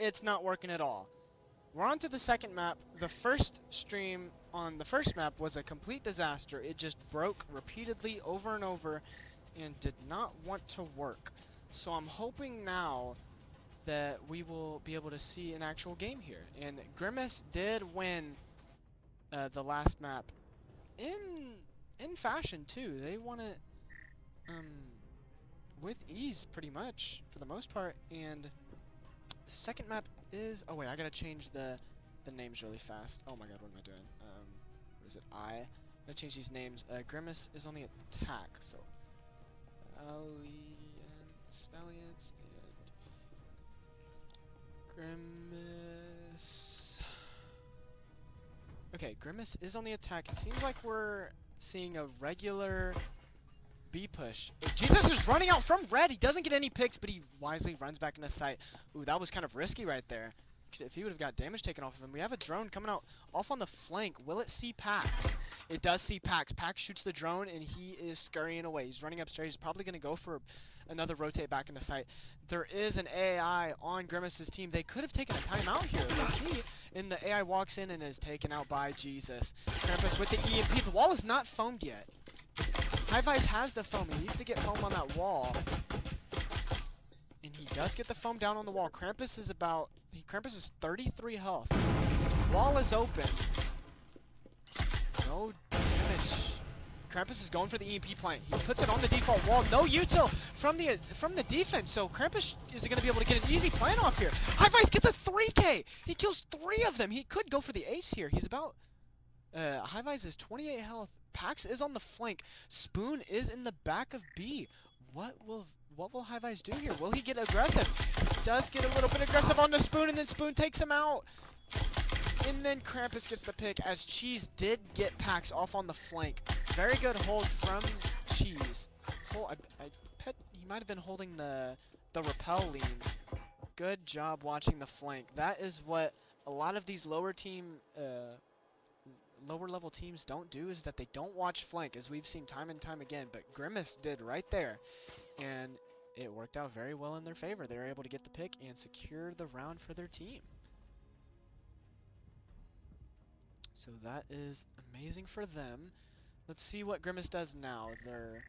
it's not working at all. We're on to the second map. The first stream on the first map was a complete disaster. It just broke repeatedly over and over and did not want to work. So I'm hoping now that we will be able to see an actual game here. And Grimace did win the last map in fashion too. They won it with ease pretty much for the most part. And the second map is, oh wait, I gotta change the names really fast. Oh my god, what am I doing? What is it? I'm gonna change these names. Grimace is on the attack, so Valiance and Grimace. Okay, Grimace is on the attack. It seems like we're seeing a regular B push. Jesus is running out from red. He doesn't get any picks, but he wisely runs back into sight. Ooh, that was kind of risky right there. If he would have got damage taken off of him. We have a drone coming out off on the flank. Will it see Pax? It does see Pax. Pax shoots the drone, and he is scurrying away. He's running upstairs. He's probably going to go for another rotate back into sight. There is an AI on Grimace's team. They could have taken a timeout here, and the AI walks in and is taken out by Jesus. Krampus with the EMP. The wall is not foamed yet. Highvice has the foam. He needs to get foam on that wall. And he does get the foam down on the wall. Krampus is 33 health. Wall is open. No damage. Krampus is going for the EMP plant. He puts it on the default wall. No util from the defense. So Krampus is going to be able to get an easy plant off here. Highvice gets a 3K. He kills 3 of them. He could go for the ace here. He's about Highvice is 28 health. Pax is on the flank. Spoon is in the back of B. What will Highvice do here? Will he get aggressive? Does get a little bit aggressive on the Spoon, and then Spoon takes him out. And then Krampus gets the pick, as Cheese did get Pax off on the flank. Very good hold from Cheese. He might have been holding the repel lean. Good job watching the flank. That is what a lot of these lower level teams don't do, is that they don't watch flank, as we've seen time and time again. But Grimace did right there, and it worked out very well in their favor. They were able to get the pick and secure the round for their team. So that is amazing for them. Let's see what Grimace does now. They're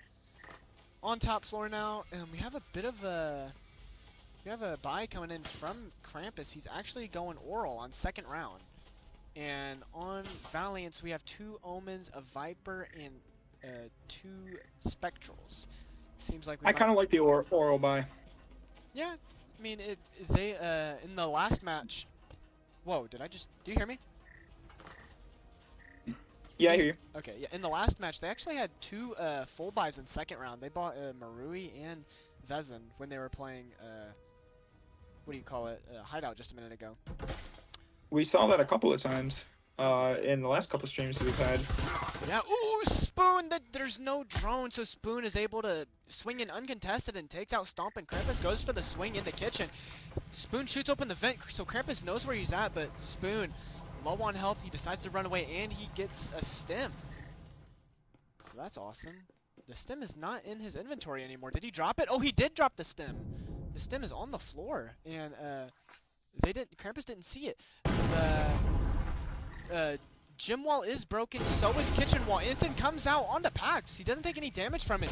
on top floor now, and we have a bit of a buy coming in from Krampus. He's actually going oral on second round. And on Valiance, we have 2 Omens, a Viper, and 2 Spectrals. Seems like I kind of like the oral buy. Yeah, I mean, they in the last match. Whoa, do you hear me? Yeah, I hear you. Okay, yeah, in the last match, they actually had 2 full buys in second round. They bought Marui and Vezin when they were playing, what do you call it, Hideout just a minute ago. We saw that a couple of times in the last couple of streams we've had. Yeah, ooh, Spoon! There's no drone, so Spoon is able to swing in uncontested and takes out Stomp, and Krampus goes for the swing in the kitchen. Spoon shoots open the vent, so Krampus knows where he's at, but Spoon, low on health, he decides to run away, and he gets a stim. So that's awesome. The stim is not in his inventory anymore. Did he drop it? Oh, he did drop the stim. The stim is on the floor, and Krampus didn't see it. The gym wall is broken, so is kitchen wall. Ensign comes out onto Pax. He doesn't take any damage from it,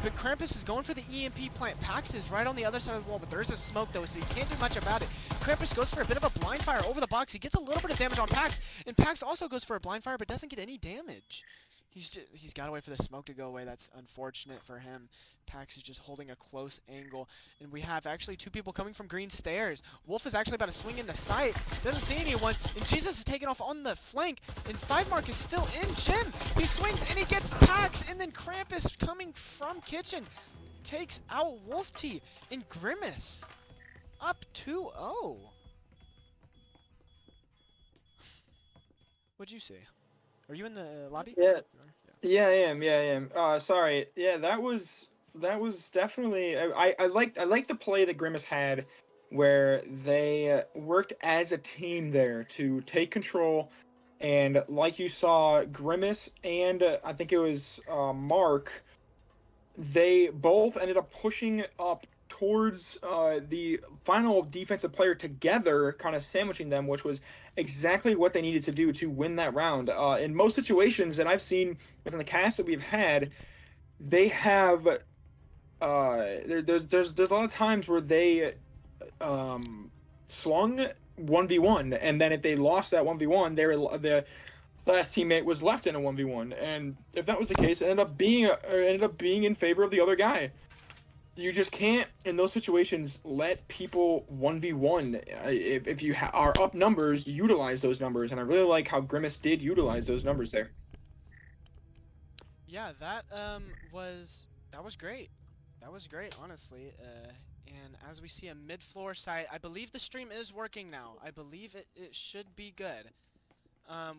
but Krampus is going for the EMP plant. Pax is right on the other side of the wall, but there is a smoke though, so he can't do much about it. Krampus goes for a bit of a blind fire over the box. He gets a little bit of damage on Pax, and Pax also goes for a blind fire, but doesn't get any damage. He's got to wait for the smoke to go away. That's unfortunate for him. Pax is just holding a close angle. And we have actually 2 people coming from green stairs. Wolf is actually about to swing into sight. Doesn't see anyone. And Jesus is taking off on the flank. And 5mark is still in gym. He swings and he gets Pax. And then Krampus coming from kitchen takes out Wolf T. And Grimace up 2-0. What'd you see? Are you in the lobby? Yeah, I am. Sorry. Yeah, that was definitely. I like the play that Grimace had, where they worked as a team there to take control, and like you saw, Grimace and I think it was Mark, they both ended up pushing up towards the final defensive player together, kind of sandwiching them, which was exactly what they needed to do to win that round. In most situations that I've seen within the cast that we've had, they have there's a lot of times where they swung 1v1, and then if they lost that 1v1, the last teammate was left in a 1v1, and if that was the case, it ended up being in favor of the other guy. You just can't, in those situations, let people 1v1. If you are up numbers, utilize those numbers, and I really like how Grimace did utilize those numbers there. Yeah, that was great. That was great, honestly. And as we see a mid-floor site, I believe the stream is working now. I believe it should be good.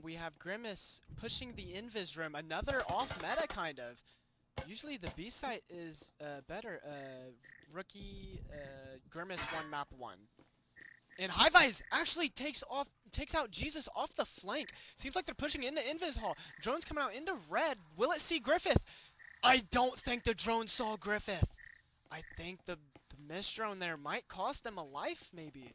We have Grimace pushing the invis room, another off-meta kind of. Usually the B site is better. Rookie Grimace 1 map 1. And Highvise actually takes out Jesus off the flank. Seems like they're pushing into Invis Hall. Drone's coming out into red. Will it see Griffith? I don't think the drone saw Griffith. I think the mist drone there might cost them a life, maybe.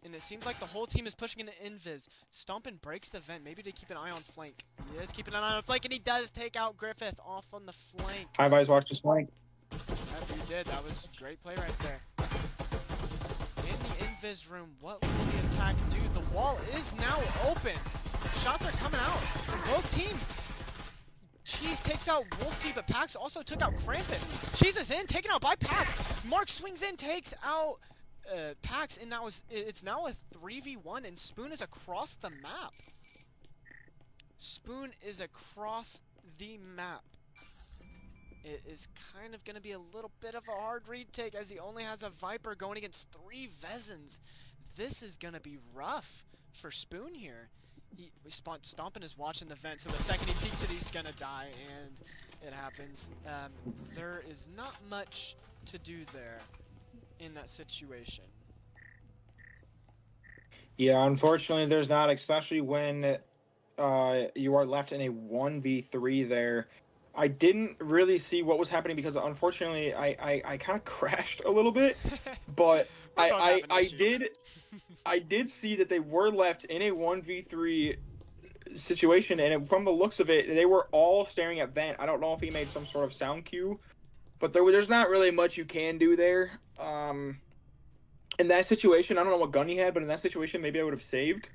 And it seems like the whole team is pushing into Invis. Stompin breaks the vent, maybe to keep an eye on flank. He is keeping an eye on flank, and he does take out Griffith off on the flank. Highvise watched his flank. Yep, he did. That was a great play right there. In the invis room, what will the attack do? The wall is now open. Shots are coming out from both teams. Cheese takes out Wolfie, but Pax also took out Krampus. Cheese is in, taken out by Pax. Mark swings in, takes out Pax, and now it's now a 3v1, and Spoon is across the map. Spoon is across the map. It is kind of going to be a little bit of a hard retake as he only has a Viper going against 3 Vezins. This is going to be rough for Spoon here. Stompin is watching the vent, so the second he peeks it, he's going to die, and it happens. There is not much to do there in that situation. Yeah, unfortunately there's not, especially when you are left in a 1v3 there. I didn't really see what was happening because unfortunately I kind of crashed a little bit, but I did see that they were left in a 1v3 situation, and from the looks of it, they were all staring at vent. I don't know if he made some sort of sound cue, but there's not really much you can do there. In that situation, I don't know what gun he had, but in that situation, maybe I would have saved.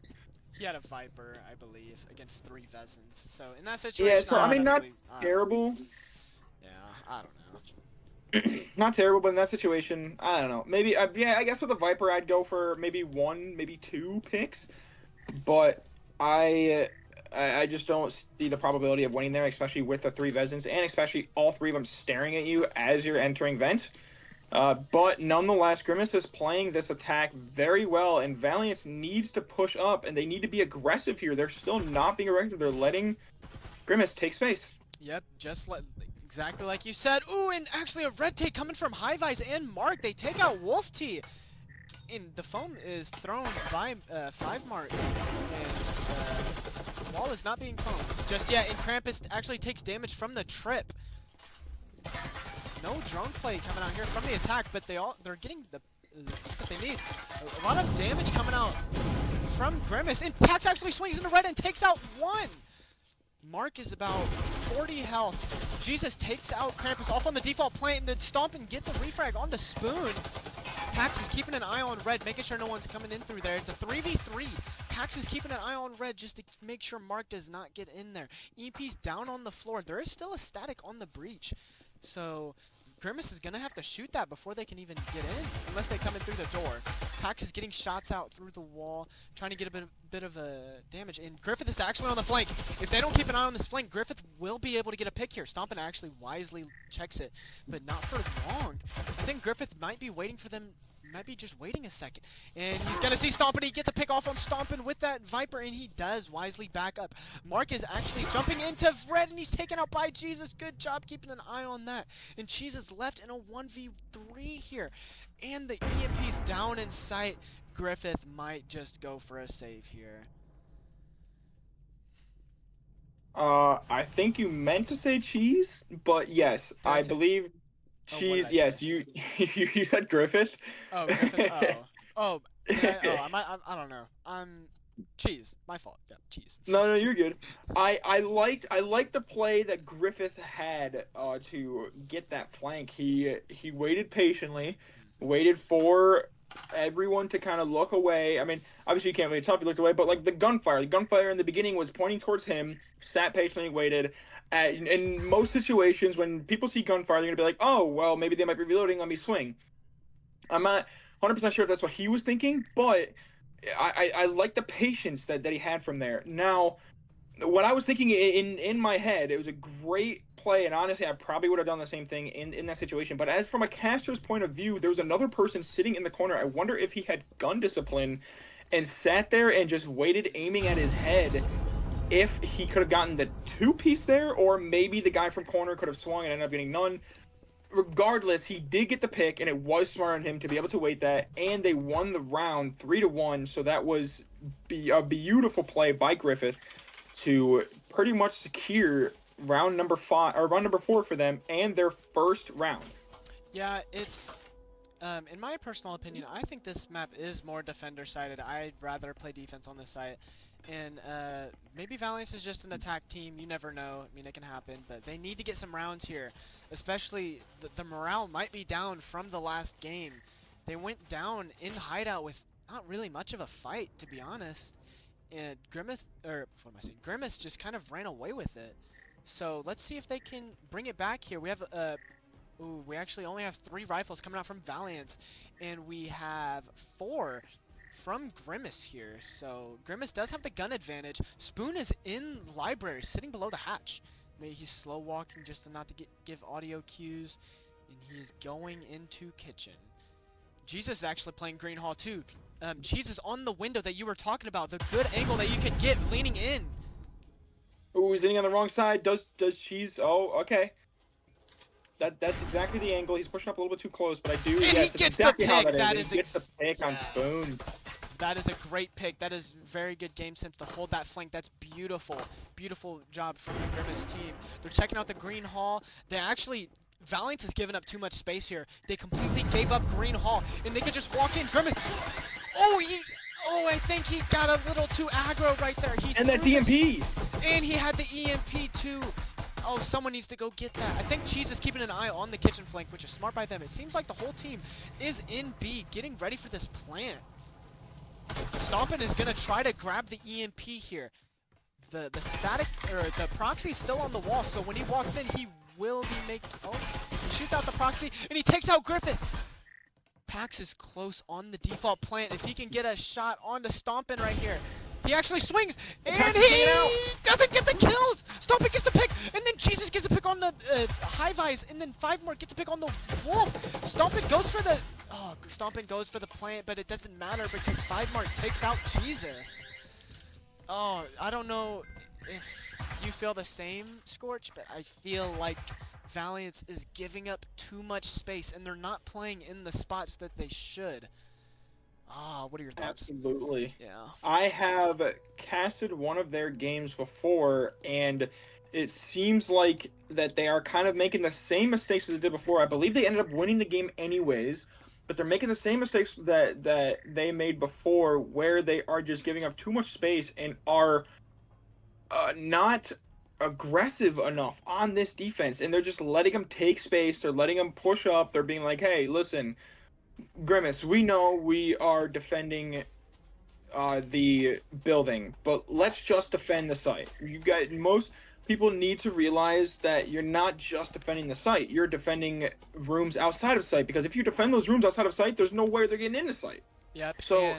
He had a Viper, I believe, against 3 Vezins. So in that situation, yeah. So I mean, not terrible. Yeah, I don't know. Not terrible, but in that situation, I don't know. Maybe, yeah, I guess with a Viper, I'd go for maybe 1, maybe 2 picks. But I just don't see the probability of winning there, especially with the 3 Vezins, and especially all 3 of them staring at you as you're entering vent. But nonetheless, Grimace is playing this attack very well, and Valiance needs to push up, and they need to be aggressive here. They're still not being aggressive. They're letting Grimace take space. Yep, exactly like you said. Ooh, and actually a red take coming from Highvise and Mark. They take out Wolf T. And the foam is thrown by 5 Mark. And the wall is not being foamed just yet. And Krampus actually takes damage from the trip. No drone play coming out here from the attack, but they're getting the that they need. A lot of damage coming out from Grimace, and Pax actually swings into red and takes out 1. Mark is about 40 health. Jesus takes out Krampus off on the default plant, and then Stompin gets a refrag on the Spoon. Pax is keeping an eye on red, making sure no one's coming in through there. It's a 3v3. Pax is keeping an eye on red just to make sure Mark does not get in there. EP's down on the floor. There is still a static on the breach. So Grimace is going to have to shoot that before they can even get in, unless they come in through the door. Pax is getting shots out through the wall, trying to get a bit of a damage. And Griffith is actually on the flank. If they don't keep an eye on this flank, Griffith will be able to get a pick here. Stompin actually wisely checks it, but not for long. I think Griffith might be waiting for them, might be just waiting a second. And he's going to see Stompin. He gets a pick off on Stompin with that Viper, and he does wisely back up. Mark is actually jumping into red, and he's taken out by Jesus. Good job keeping an eye on that. And Cheese is left in a 1v3 here. And the EMP's down in sight. Griffith might just go for a save here. I think you meant to say Cheese, but yes, I believe Oh, what did Cheese, I say? yes, you you said Griffith. Oh, Griffith. Oh. Oh, did I? Oh, I don't know. Cheese. My fault. Yeah, cheese. No, no, you're good. I liked the play that Griffith had to get that flank. He waited patiently, waited for everyone to kind of look away. I mean, obviously you can't really tell if he looked away, but like the gunfire in the beginning was pointing towards him. Sat patiently, waited. In most situations, when people see gunfire, they're gonna be like, "Oh, well, maybe they might be reloading. Let me swing." I'm not 100% sure if that's what he was thinking, but I like the patience that he had from there. Now, what I was thinking in my head, it was a great play, and honestly, I probably would have done the same thing in that situation. But as from a caster's point of view, there was another person sitting in the corner. I wonder if he had gun discipline and sat there and just waited, aiming at his head. If he could have gotten the two-piece there, or maybe the guy from corner could have swung and ended up getting none. Regardless, he did get the pick, and it was smart on him to be able to wait that, and they won the round 3-1. So that was a beautiful play by Griffith to pretty much secure round number 5 or round number 4 for them and their first round. Yeah, it's in my personal opinion, I think this map is more defender sided. I'd rather play defense on this site. And maybe Valiance is just an attack team. You never know. I mean, it can happen, but they need to get some rounds here. Especially the morale might be down from the last game. They went down in hideout with not really much of a fight, to be honest. And Grimace, or what am I saying? Grimace just kind of ran away with it. So let's see if they can bring it back here. We have ooh, we actually only have 3 rifles coming out from Valiance, and we have 4 from Grimace here. So Grimace does have the gun advantage. Spoon is in library, sitting below the hatch. Maybe he's slow walking just to not to give audio cues, and he is going into kitchen. Jesus is actually playing Green Hall too. Cheese is on the window that you were talking about, the good angle that you could get leaning in. Ooh, he's hitting on the wrong side. Does Cheese? Oh, okay. That's exactly the angle. He's pushing up a little bit too close, but I do. And Yes, he that's gets exactly the how pick. that is. He gets the pick on Yes. Spoon. That is a great pick. That is very good game sense to hold that flank. That's beautiful. Beautiful job from the Grimace team. They're checking out the Green Hall. They actually, Valiance has given up too much space here. They completely gave up Green Hall, and they could just walk in. Grimace. Oh, I think he got a little too aggro right there. And that DMP. And he had the EMP too. Oh, someone needs to go get that. I think Cheese is keeping an eye on the kitchen flank, which is smart by them. It seems like the whole team is in B, getting ready for this plant. Stompin is gonna try to grab the EMP here. The static or the proxy's still on the wall, so when he walks in, he will be making. Oh, he shoots out the proxy and he takes out Griffith. Pax is close on the default plant. If he can get a shot onto Stompin right here, he actually swings and he doesn't get the kills. Stompin gets the pick, and then Jesus gets the pick on the high vis, and then 5 more gets a pick on the wolf. Stompin goes for the. Oh, Stompin goes for the plant, but it doesn't matter because 5 Mark takes out Jesus. Oh, I don't know if you feel the same, Scorch, but I feel like Valiance is giving up too much space, and they're not playing in the spots that they should. Ah, what are your thoughts? Absolutely. Yeah. I have casted one of their games before, and it seems like that they are kind of making the same mistakes that they did before. I believe they ended up winning the game anyways, but they're making the same mistakes that they made before, where they are just giving up too much space and are not aggressive enough on this defense, and they're just letting them take space. They're letting them push up. They're being like, "Hey, listen, Grimace, we know we are defending the building, but let's just defend the site. You guys, most people need to realize that you're not just defending the site. You're defending rooms outside of site, because if you defend those rooms outside of site, there's no way they're getting into site." Yep. So,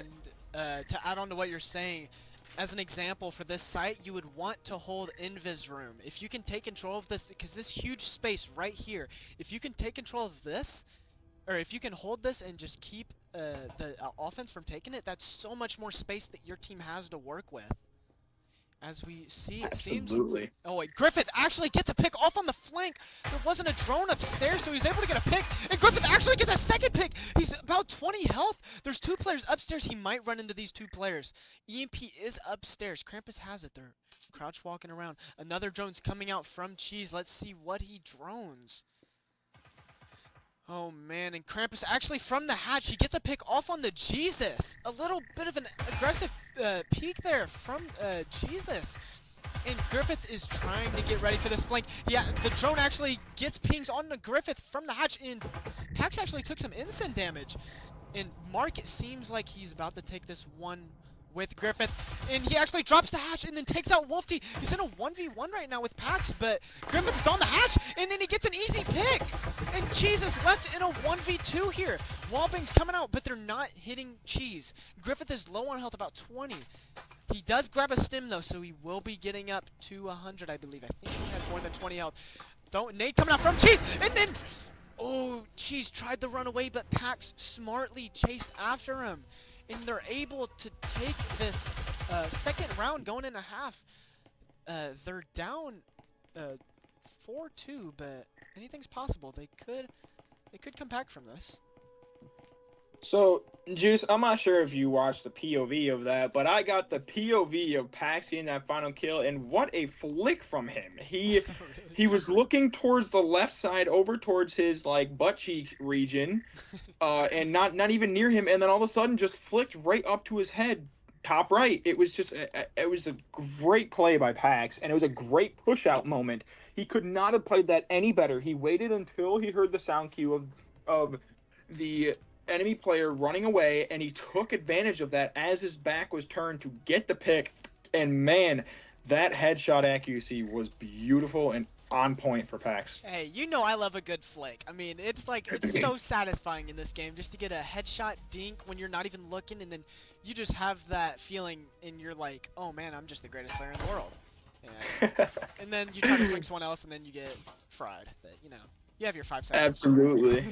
and to add on to what you're saying, as an example for this site, you would want to hold Invis room. If you can take control of this, because this huge space right here, if you can take control of this, or if you can hold this and just keep the offense from taking it, that's so much more space that your team has to work with. As we see, it seems. absolutely. Oh wait, Griffith actually gets a pick off on the flank. There wasn't a drone upstairs, so he's able to get a pick. And Griffith actually gets a second pick. He's about 20 health. There's 2 players upstairs. He might run into these 2 players. EMP is upstairs. Krampus has it. They're crouch walking around. Another drone's coming out from Cheese. Let's see what he drones. Oh man, and Krampus actually from the hatch, he gets a pick off on the Jesus. A little bit of an aggressive peek there from Jesus. And Griffith is trying to get ready for this flank. Yeah, the drone actually gets pings on the Griffith from the hatch, and Pax actually took some instant damage. And Mark, it seems like he's about to take this one with Griffith, and he actually drops the hatch and then takes out Wolfie. He's in a 1v1 right now with Pax, but Griffith's on the hatch, and then he gets an easy pick. And Cheese is left in a 1v2 here. Wallbang's coming out, but they're not hitting Cheese. Griffith is low on health, about 20. He does grab a stim though, so he will be getting up to 100, I believe. I think he has more than 20 health. Nade coming out from Cheese, and then, oh, Cheese tried to run away, but Pax smartly chased after him. And they're able to take this second round going in a half. They're down 4-2, but anything's possible. They could come back from this. So, Juice, I'm not sure if you watched the POV of that, but I got the POV of Pax getting that final kill, and what a flick from him. He was looking towards the left side, over towards his like butt cheek region, and not even near him, and then all of a sudden just flicked right up to his head, top right. It was a great play by Pax, and it was a great push out moment. He could not have played that any better. He waited until he heard the sound cue of the enemy player running away, and he took advantage of that as his back was turned to get the pick. And man, that headshot accuracy was beautiful and on point for Pax. Hey, you know I love a good flick. I mean, it's so satisfying in this game just to get a headshot dink when you're not even looking, and then you just have that feeling and you're like, oh man, I'm just the greatest player in the world. And then you try to swing someone else and then you get fried. But you know, you have your 5 seconds. Absolutely.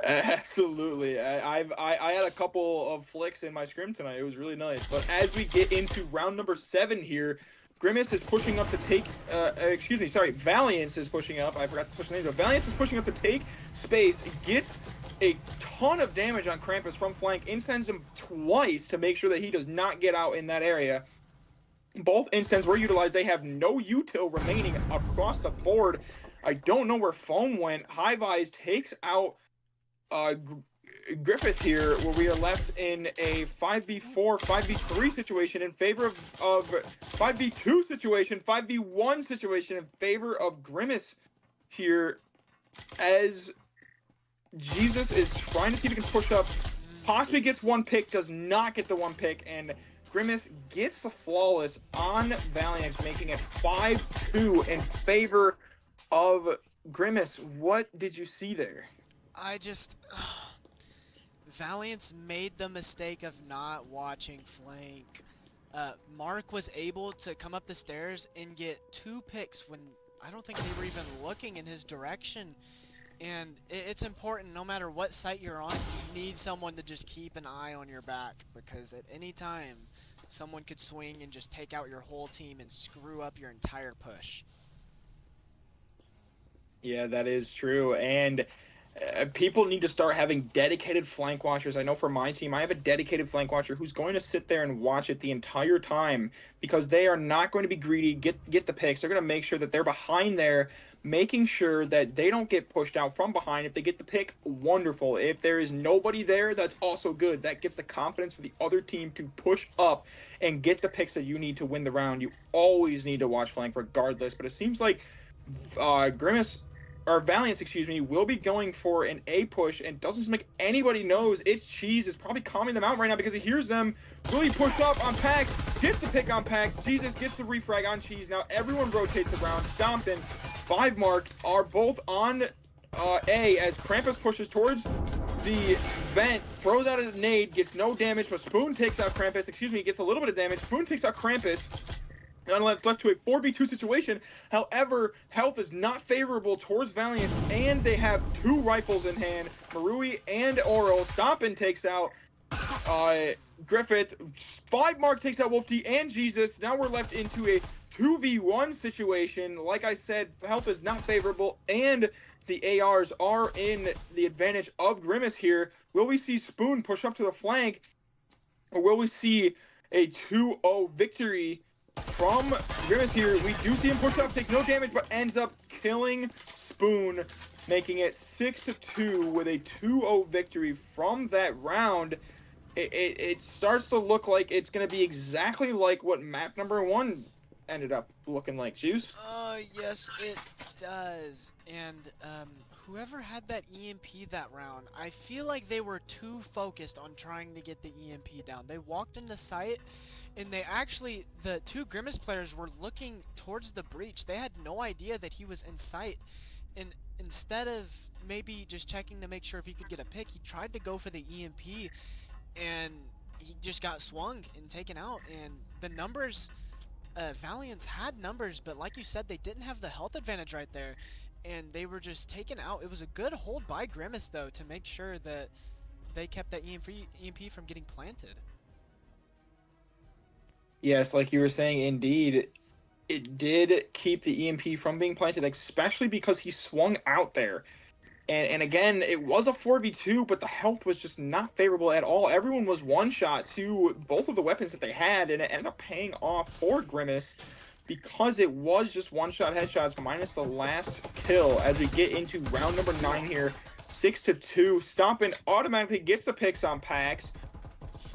Absolutely. I had a couple of flicks in my scrim tonight. It was really nice. But as we get into round number 7 here, Grimace is pushing up to take, Valiance is pushing up. I forgot to switch the names, but Valiance is pushing up to take space, gets a ton of damage on Krampus from flank, incends him twice to make sure that he does not get out in that area. Both incends were utilized. They have no util remaining across the board. I don't know where Foam went. High-Vise takes out Griffith here, where we are left in a 5v4, 5v3 situation in favor of 5v2 situation, 5v1 situation in favor of Grimace here, as Jesus is trying to see if he can push up, possibly gets one pick, does not get the one pick, and Grimace gets the flawless on Valiance, making it 5-2 in favor of Grimace. What did you see there? Valiance made the mistake of not watching flank. Mark was able to come up the stairs and get 2 picks when I don't think they were even looking in his direction. And it's important, no matter what site you're on, you need someone to just keep an eye on your back, because at any time, someone could swing and just take out your whole team and screw up your entire push. Yeah, that is true, and people need to start having dedicated flank watchers. I know for my team, I have a dedicated flank watcher who's going to sit there and watch it the entire time, because they are not going to be greedy, get the picks. They're going to make sure that they're behind there, making sure that they don't get pushed out from behind. If they get the pick, wonderful. If there is nobody there, that's also good. That gives the confidence for the other team to push up and get the picks that you need to win the round. You always need to watch flank regardless, but it seems like Valiance, will be going for an A push, and doesn't seem like anybody knows it's Cheese is probably calming them out right now because he hears them. Will he push up on Pax? Gets the pick on Pax. Jesus gets the refrag on Cheese. Now everyone rotates around. Stompin, 5 Mark are both on A as Krampus pushes towards the vent, throws out a nade, gets no damage, but Spoon takes out Krampus. Gets a little bit of damage. Spoon takes out Krampus. Left to a 4v2 situation. However, health is not favorable towards Valiant, and they have 2 rifles in hand. Marui and Oral. Stompin takes out Griffith. 5 Mark takes out Wolf T and Jesus. Now we're left into a 2v1 situation. Like I said, health is not favorable, and the ARs are in the advantage of Grimace here. Will we see Spoon push up to the flank, or will we see a 2-0 victory from Grimace here. We do see him push up, takes no damage, but ends up killing Spoon, making it 6-2 with a 2-0 victory from that round. It starts to look like it's going to be exactly like what map number 1 ended up looking like. Juice? Yes, it does. And, whoever had that EMP that round, I feel like they were too focused on trying to get the EMP down. They walked into sight, and they actually, the two Grimace players were looking towards the breach. They had no idea that he was in sight. And instead of maybe just checking to make sure if he could get a pick, he tried to go for the EMP, and he just got swung and taken out. And the numbers, Valiance had numbers, but like you said, they didn't have the health advantage right there, and they were just taken out. It was a good hold by Grimace, though, to make sure that they kept that EMP from getting planted. Yes, like you were saying, indeed, it did keep the EMP from being planted, especially because he swung out there. And again, it was a 4v2, but the health was just not favorable at all. Everyone was one-shot to both of the weapons that they had, and it ended up paying off for Grimace because it was just one-shot headshots minus the last kill as we get into round number 9 here. 6-2. Stompin' automatically gets the picks on Pax.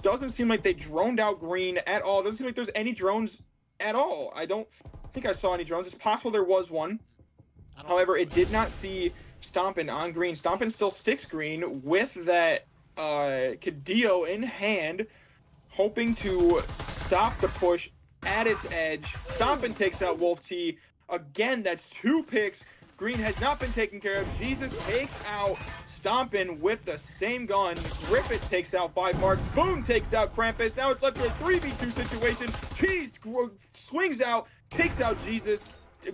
Doesn't seem like they droned out Green at all. Doesn't seem like there's any drones at all. I don't think I saw any drones. It's possible there was one. However, it did not see Stompin' on Green. Stompin' still sticks Green with that Cadillo in hand, hoping to stop the push at its edge. Stompin' takes out Wolf T. Again, that's 2 picks. Green has not been taken care of. Jesus takes out Stompin' with the same gun. Griffith takes out 5 marks. Boom takes out Krampus. Now it's left to a 3v2 situation. Cheese swings out, takes out Jesus.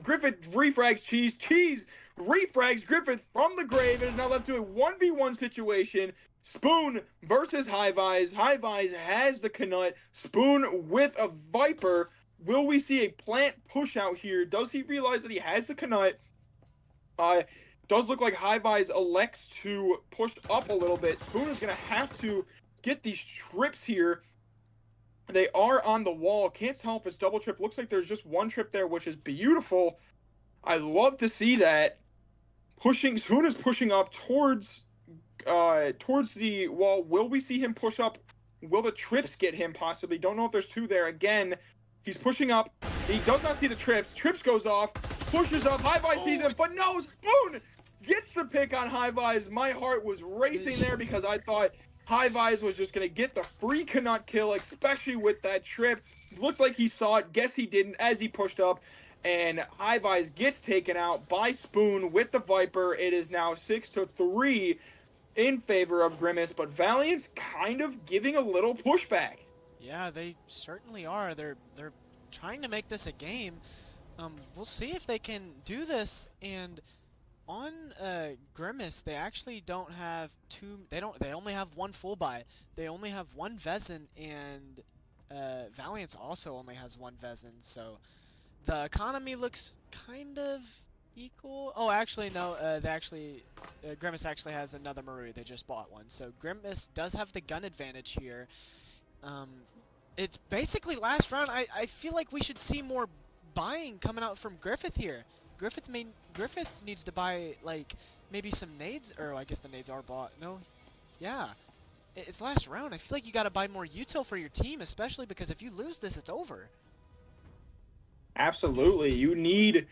Griffith refrags Cheese. Cheese refrags Griffith from the grave. It is now left to a 1v1 situation. Spoon versus High-Vise. High-Vise has the Knut. Spoon with a Viper. Will we see a plant push out here? Does he realize that he has the Knut? Does look like High-Vise elects to push up a little bit. Spoon is going to have to get these trips here. They are on the wall. Can't tell if it's double trip. Looks like there's just one trip there, which is beautiful. I love to see that. Spoon is pushing up towards the wall. Will we see him push up? Will the trips get him possibly? Don't know if there's 2 there. Again, he's pushing up. He does not see the trips. Trips goes off. Pushes up. High-Vise sees him, but no, Spoon gets the pick on High-Vise. My heart was racing there because I thought High-Vise was just going to get the free Knut kill, especially with that trip. Looked like he saw it. Guess he didn't as he pushed up. And High-Vise gets taken out by Spoon with the Viper. It is now 6-3 in favor of Grimace, but Valiance kind of giving a little pushback. Yeah, they certainly are. They're trying to make this a game. We'll see if they can do this. And on Grimace, they actually don't have 2. They only have 1 full buy. They only have 1 Vezin, and Valiance also only has 1 Vezin. So the economy looks kind of equal. Oh, actually no. Grimace actually has another Maru. They just bought one. So Grimace does have the gun advantage here. It's basically last round. I feel like we should see more buying coming out from Griffith here. Griffith needs to buy like maybe some nades, or I guess the nades are bought. No, yeah, it's last round. I feel like you got to buy more util for your team, especially because if you lose this, it's over. Absolutely, you need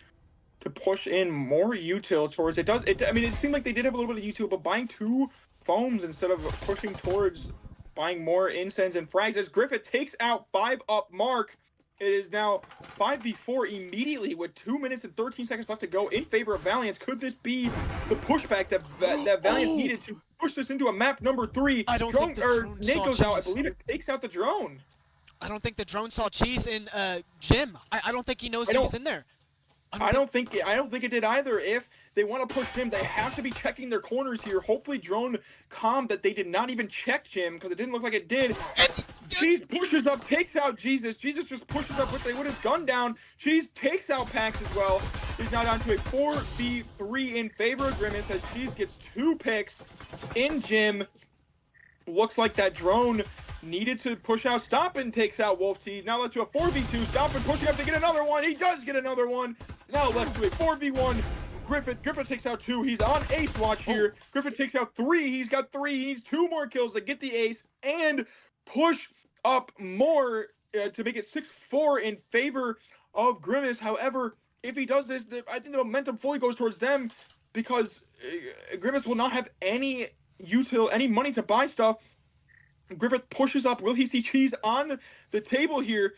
to push in more util towards it. I mean, it seemed like they did have a little bit of util, but buying 2 foams instead of pushing towards buying more incense and frags as Griffith takes out 5 up Mark. It is now 5v4 immediately with 2 minutes and 13 seconds left to go in favor of Valiance. Could this be the pushback that Valiance needed to push this into a map number 3? I don't think the drone Nate saw goes out. I Cheese. believe it takes out the drone. I don't think the drone saw Cheese in Jim. I don't think he knows he's in there. I don't think it did either. If they want to push Jim, they have to be checking their corners here. Hopefully drone calmed that they did not even check Jim, because it didn't look like it did. Cheese pushes up, takes out Jesus. Jesus just pushes up with his gun down. Cheese takes out Pax as well. He's now down to a 4v3 in favor of Grimace as Cheese gets 2 picks in Jim. Looks like that drone needed to push out. Stompin takes out Wolf T. Now let's do a 4v2. Stompin pushing up to get another one. He does get another one. Now let's do a 4v1. Griffith takes out 2. He's on ace watch here. Griffith takes out 3. He's got 3. He needs 2 more kills to get the ace and push up more to make it 6-4 in favor of Grimace. However, if he does this, I think the momentum fully goes towards them because Grimace will not have any money to buy stuff. Griffith pushes up. Will he see cheese on the table here?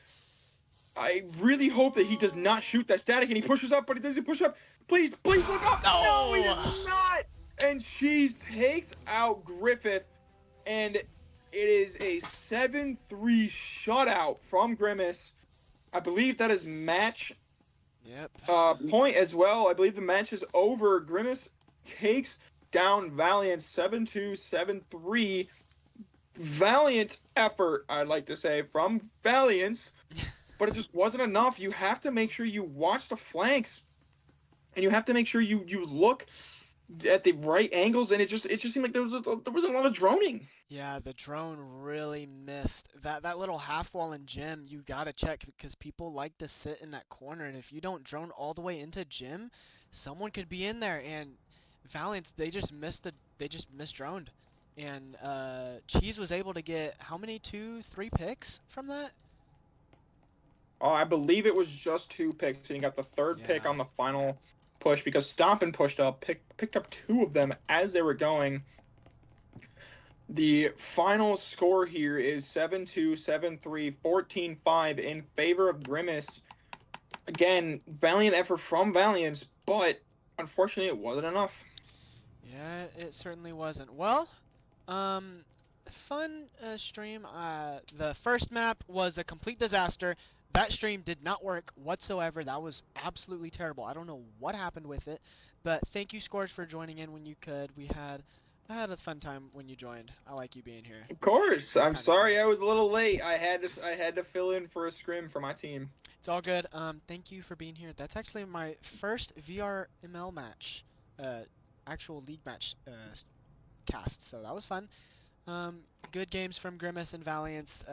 I really hope that he does not shoot that static, and he pushes up, but he doesn't push up. Please look up. No, he does not. And cheese takes out Griffith, and it is a 7-3 shutout from Grimace. I believe that is match point as well. I believe the match is over. Grimace takes down Valiance 7-2, 7-3. Valiant effort, I'd like to say, from Valiance, but it just wasn't enough. You have to make sure you watch the flanks, and you have to make sure you look at the right angles, and it just seemed like there was a lot of droning. Yeah, the drone really missed. That little half wall in gym, you gotta check because people like to sit in that corner, and if you don't drone all the way into gym, someone could be in there. And Valiance, they just misdroned, and Cheese was able to get how many, 2, 3 picks from that? Oh, I believe it was just 2 picks, and he got the 3rd pick on the final push because Stompin pushed up, picked up 2 of them as they were going. The final score here is 7-2, 7-3, 14-5 in favor of Grimace. Again, valiant effort from Valiance, but unfortunately it wasn't enough. Yeah, it certainly wasn't. Well, fun stream. The first map was a complete disaster. That stream did not work whatsoever. That was absolutely terrible. I don't know what happened with it, but thank you, Scores, for joining in when you could. I had a fun time when you joined. I like you being here. Of course. I'm sorry I was a little late. I had to fill in for a scrim for my team. It's all good. Thank you for being here. That's actually my first VRML match, actual league match cast. So that was fun. Good games from Grimace and Valiance.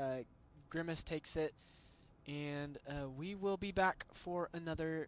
Grimace takes it, and we will be back for another